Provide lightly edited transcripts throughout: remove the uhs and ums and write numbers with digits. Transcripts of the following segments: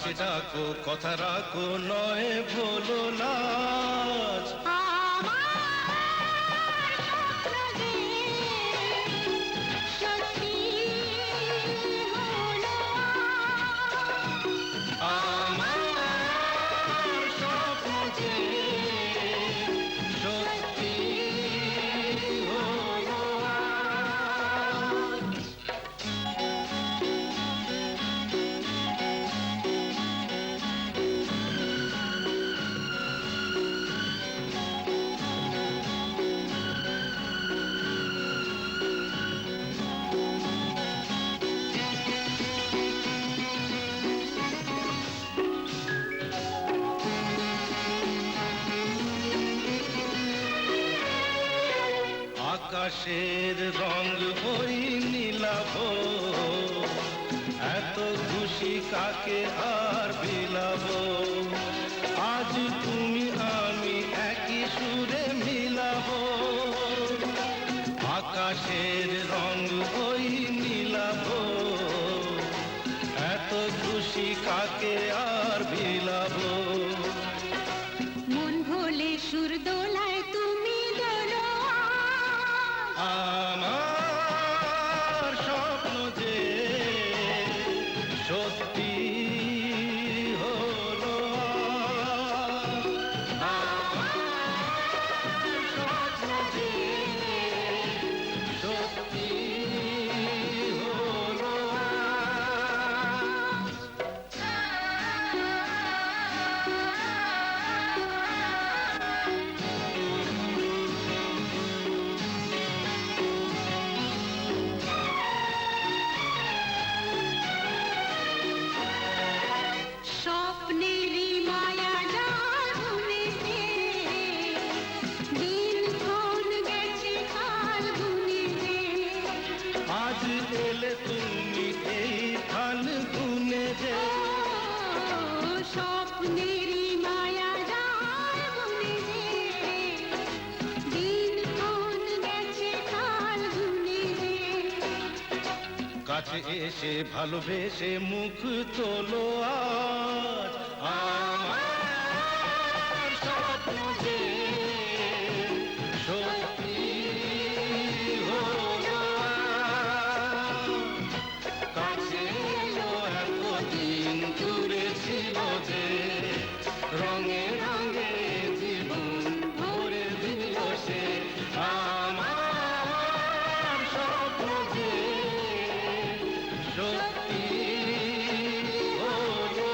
কাছে ডাকো, কথা রাখো, নয় ভোলো লাজ। আকাশের রং ওই নীলাভ, এত খুশি কাকে আর বিলাব। আজ তুমি আমি একই সুরে মিলাব। আকাশের রং ওই নীলাভ, এত খুশি কাকে আর বিলাব। মন ভোলে সুর দোলায় তুমি দোলো আমার স্বপ্ন যে সত্যি হলো। আমার স্বপ্ন যে সত্যি হলো। স্বপ্নেরই মায়া জাল বুনেছে, দিনক্ষণ গেছে কাল গুনেছে। আজ এলে তুমি এই খান গুনে যে। স্বপ্নেরই মায়া জাল বুনেছে, দিনক্ষণ গেছে কাল গুনেছে। কাছে এসে ভালোবেসে মুখ তোলো আজ। আমার স্বপ্ন যে সত্যি হলো। কাছে এলো এতদিন দূরে ছিল যে, রঙে রঙে জীবন ভরে দিল সে। আমার স্বপ্ন যে সত্যি হলো।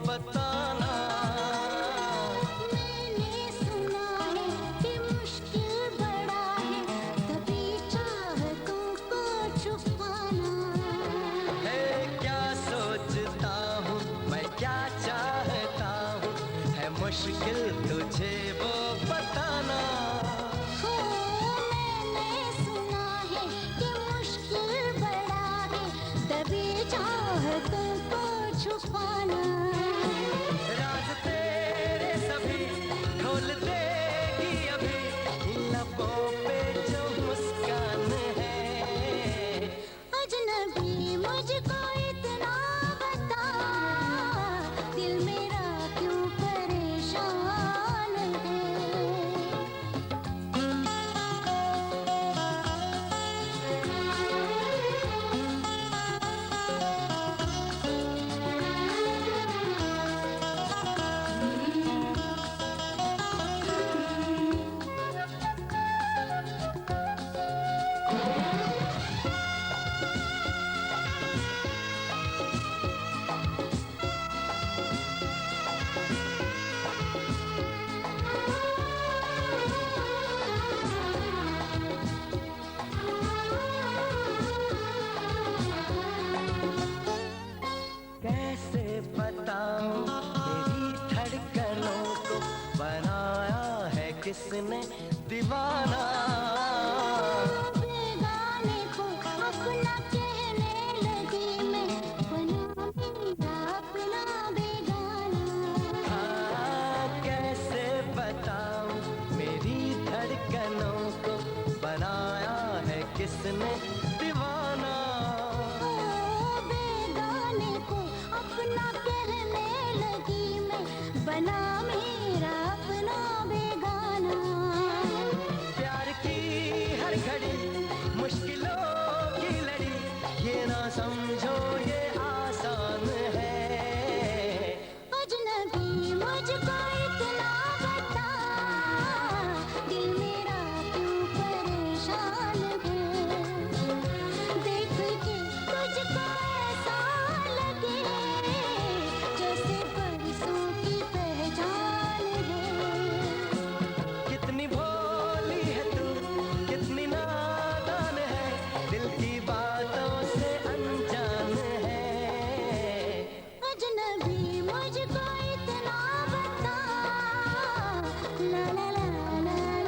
बताना। मैंने सुना है कि मुश्किल बड़ा है, तभी चाहतों को छुपाना। है क्या सोचता हूँ मैं, क्या चाहता हूँ, है मुश्किल तुझे वो बताना। हो मैंने सुना है कि मुश्किल बड़ा है, तभी चाहतों को छुपाना। राज तेरे सभी खोल देगी अभी, इन लबों पे जो मुस्कान है। अजनबी मुझको इतना बता, दिल मेरा क्यों परेशान है। कैसे बताऊं तेरी धड़कनों को, बनाया है किसने दीवाना। बेगाने को अपना कहने लगी मैं, बना मेरा अपना बेगाना। हाँ, कैसे बताऊं मेरी धड़कनों को, बनाया है किसने दीवाना। ओ बेगाने को अपना कहने लगी मैं, बना मेरा अपना बेगाना। प्यार की हर घड़ी मुश्किलों की लड़ी, ये ना समझो ये आसान है। अजनबी मुझको इतना बता, दिल मेरा क्यों परेशान है। देख के तुझको ऐसा लगे, जैसे बरसों की पहचान है। कितनी भोली है तू, कितनी नादान है, दिल की बातों से अनजान है। अजनबी मुझको इतना बता, ला ला ला ला ला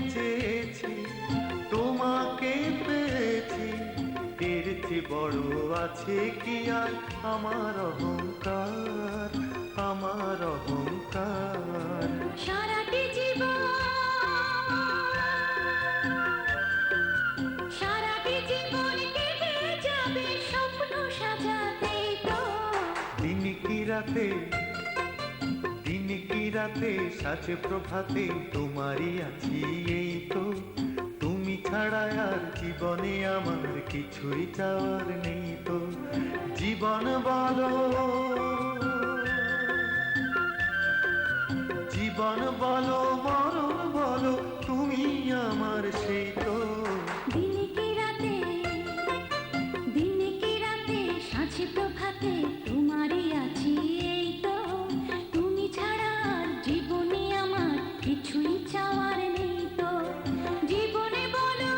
বড় আছে কি আর আমার অহংকার, আমার অহংকার। সারাটি জীবন কেটে যাবে স্বপ্ন সাজাতে তো। দিন কি রাতে, দিন কি রাতে সাজে প্রভাতে তোমারই আছি এই তো। তুমি ছাড়া আর জীবনে আমার কিছুই চাওয়ার নেই তো। জীবন বলো, জীবন বলো, মরণ বলো, তুমি আমার সেই তো। দিন কি রাতে সাঁঝে প্রভাতে তোমারই আছি এই তো। তুমি ছাড়া আর জীবনে আমার কিছুই চাওয়ার নেই তো। জীবনে বলো,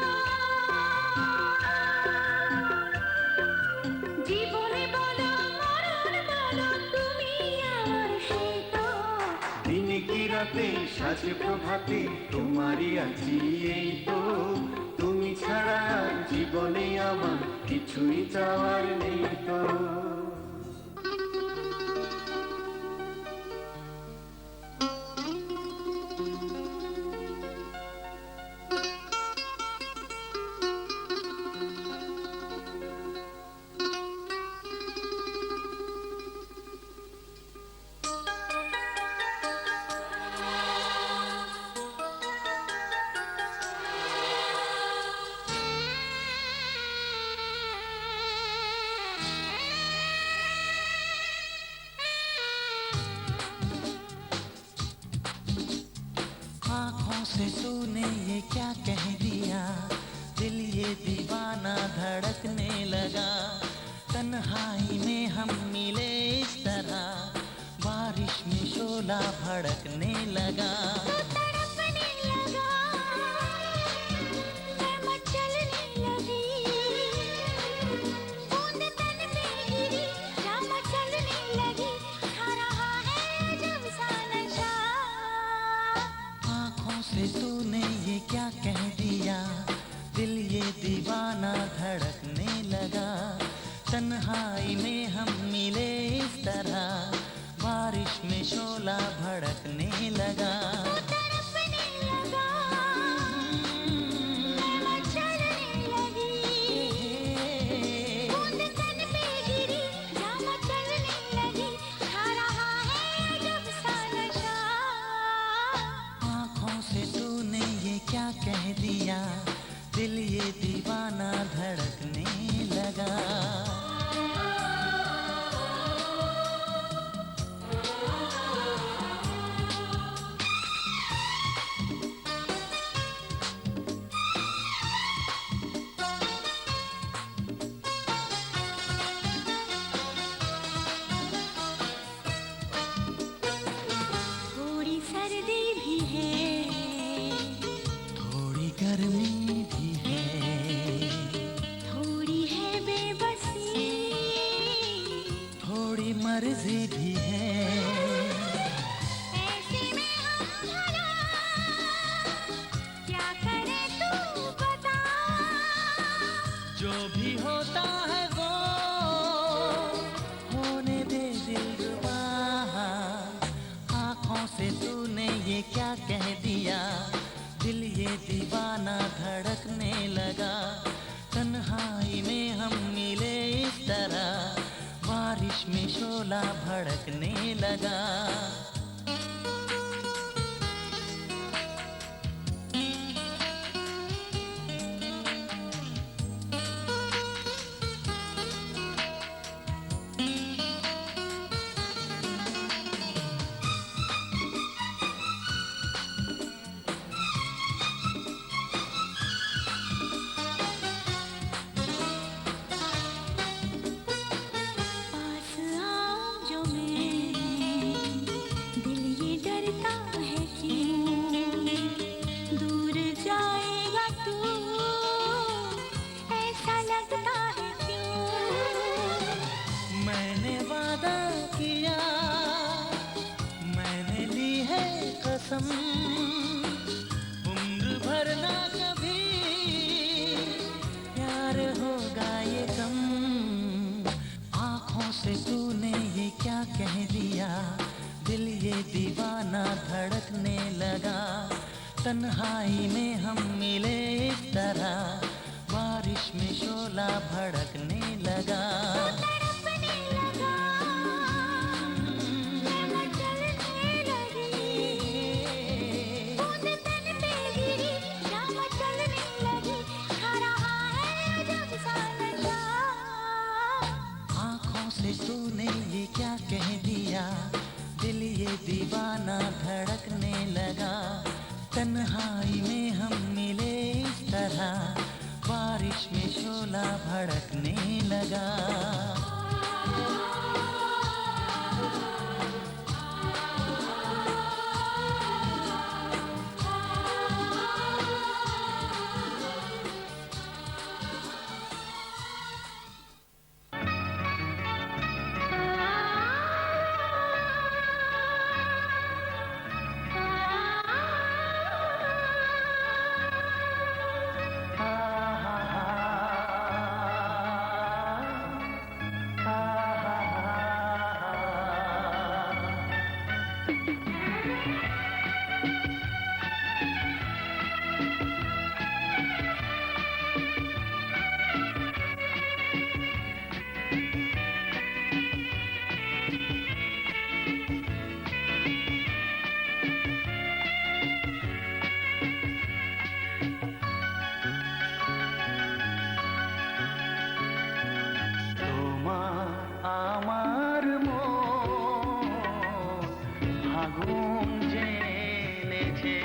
জীবনে বলো, মরণ বলো, তুমি আমার সেই তো। দিন কি রাতে সাজে প্রভাতে তোমারই আছি এই তো। তুমি ছাড়া আর জীবনে আমার কিছুই চাওয়ার নেই তো। आँखों से तूने ये क्या कह दिया, दिल ये दीवाना धड़कने लगा। तन्हाई में हम मिले इस तरह, बारिश में शोला भड़कने लगा। तड़पने लगा, मैं मचलने लगी, बूंद तन पे गिरी, या मचलने लगी, छा रहा है जब सा नशा। आँखों से तूने ये क्या कह दिया, दिल ये दीवाना धड़कने लगा। तन्हाई में हम मिले इस तरह, बारिश में शोला भड़कने लगा। तड़पने लगा, मैं मचलने लगी, बूंद तन पे गिरी, या मचलने लगी, छा रहा है जब सा नशा। आँखों से तूने ये क्या कह दिया, दिल ये दीवाना धड़कने लगा। थोड़ी सर्दी भी है, थोड़ी गर्मी भी है, थोड़ी है बेबसी, थोड़ी मर्जी भी है। ऐसे में हम भला क्या करें तू बता। जो भी होता है वो होने दे दिलरुबा। आँखों से तूने ये क्या कह दिया, दिल ये दीवाना धड़कने लगा। तन्हाई में हम मिले इस तरह, बारिश में शोला भड़कने लगा। पास आऊं जो मैं, दिल ये डरता है क्यों, दूर जाएगा तू, ऐसा लगता है क्यों। मैंने वादा किया, मैंने ली है कसम, उम्र भर ना कभी प्यार होगा ये कम। दीवाना धड़कने लगा, तन्हाई में हम मिले इस तरह, बारिश में शोला भड़कने लगा। तड़पने लगा, मैं मचलने लगी, बूंद तन पे गिरी, शाम चलने लगी, छा रहा है अजब सा नशा। आँखों से तूने ये क्या कह दिया, दिल ये दीवाना धड़कने लगा, तन्हाई में हम मिले इस तरह, बारिश में शोला भड़कने लगा। আমার মন আগুন জেনেছে,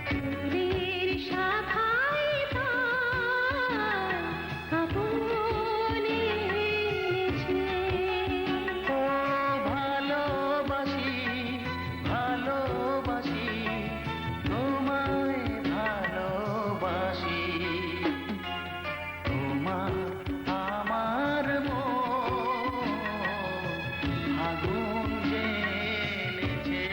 ফুলের শাখায় তার কাঁপনে এনেছে। ও ভালোবাসি ভালোবাসি তোমায় ভালোবাসি, তোমার আমার মন আগুন জেনেছে।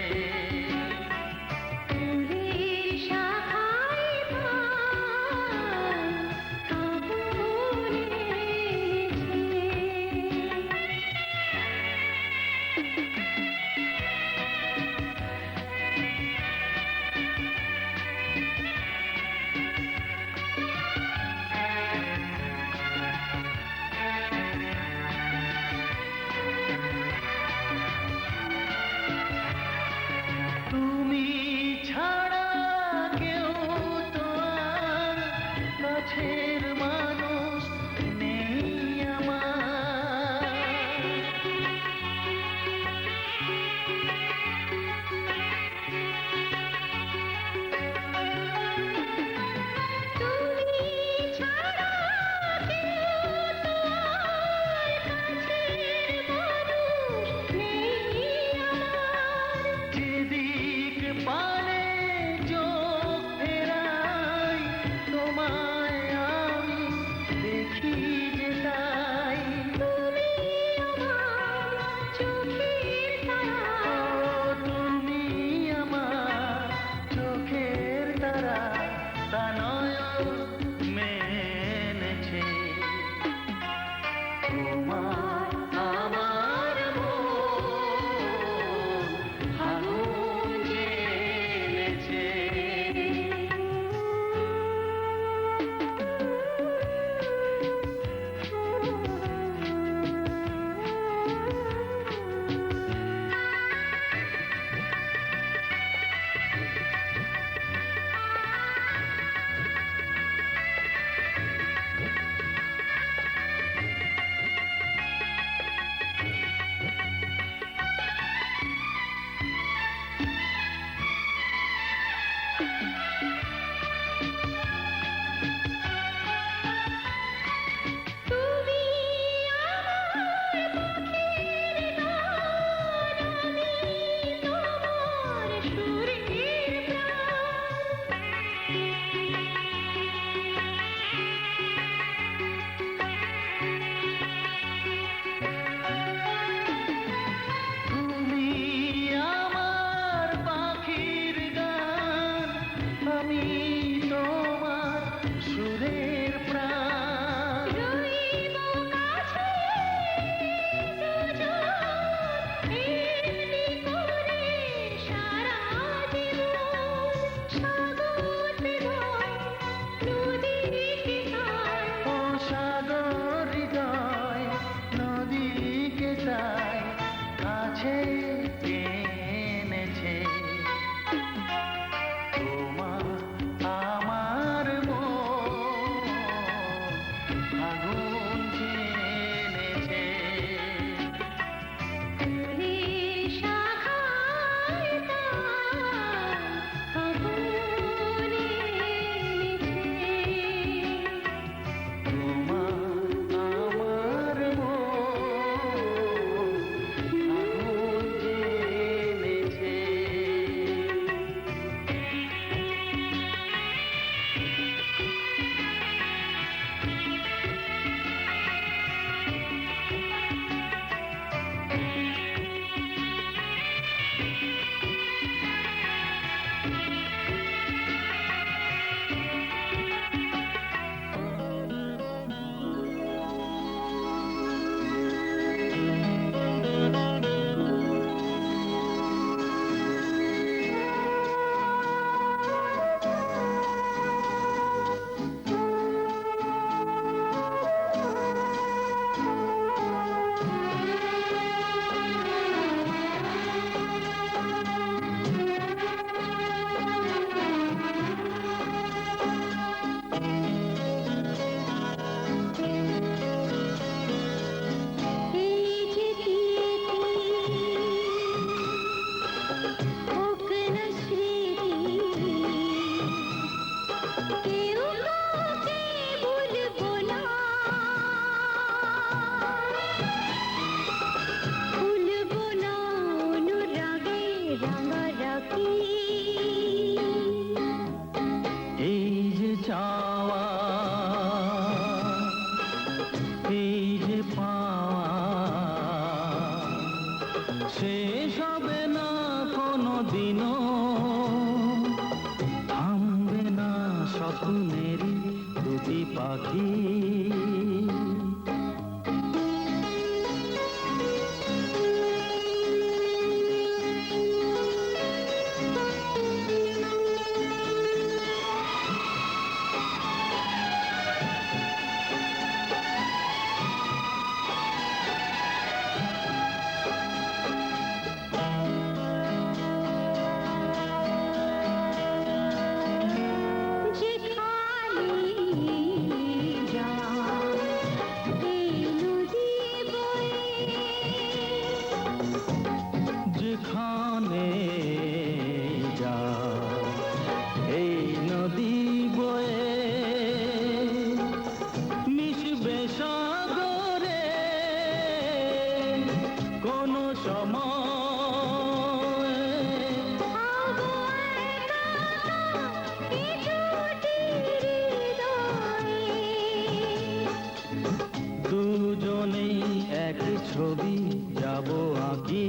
এই যে চাওয়া, এই যে পাওয়া, শেষ হবে না কোনো দিনও, থামবে না স্বপ্নেরই দুটি পাখি। যেখানে যা এই নদী বয়ে মিশবে সাগরে কোনো সময়, দুজনেই এক ছবি যাব আঁকি।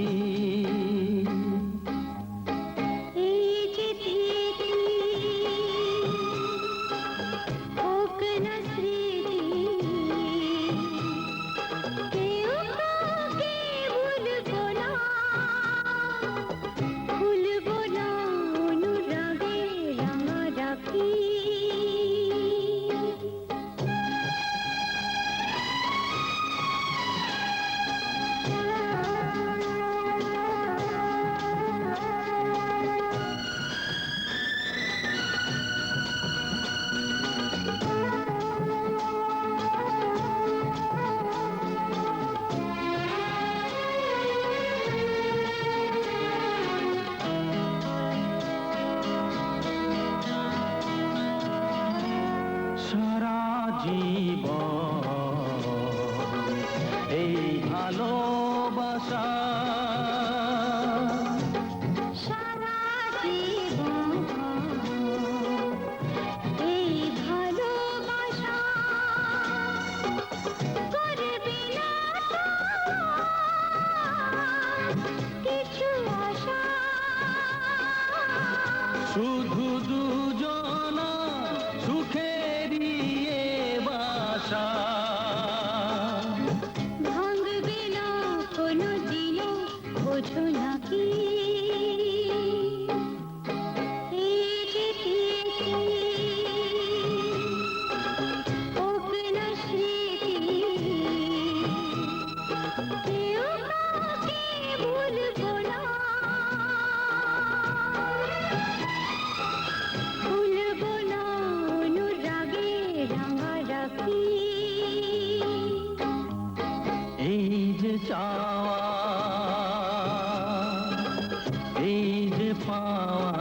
সারা জীবন এই ভালোবাসা, সারা জীবন এই ভালোবাসা করবে না কিছু আশা, শুধু দুজনা সুখেরই এ বাসা। ভাঙবে না কোনো দিনও বোঝো নাকি এই যে তিথি, হোক না স্মৃতি, কেউ কাউকে ভুলবো না, ভুলবো না অনুরাগে রাঙারাখি। এই যে চাওয়া, এই যে পাওয়া,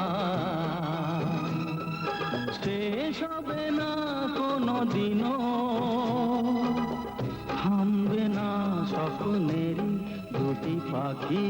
শেষ হবে না কোনো দিনও, থামবে না স্বপ্নেরই দুটি পাখি।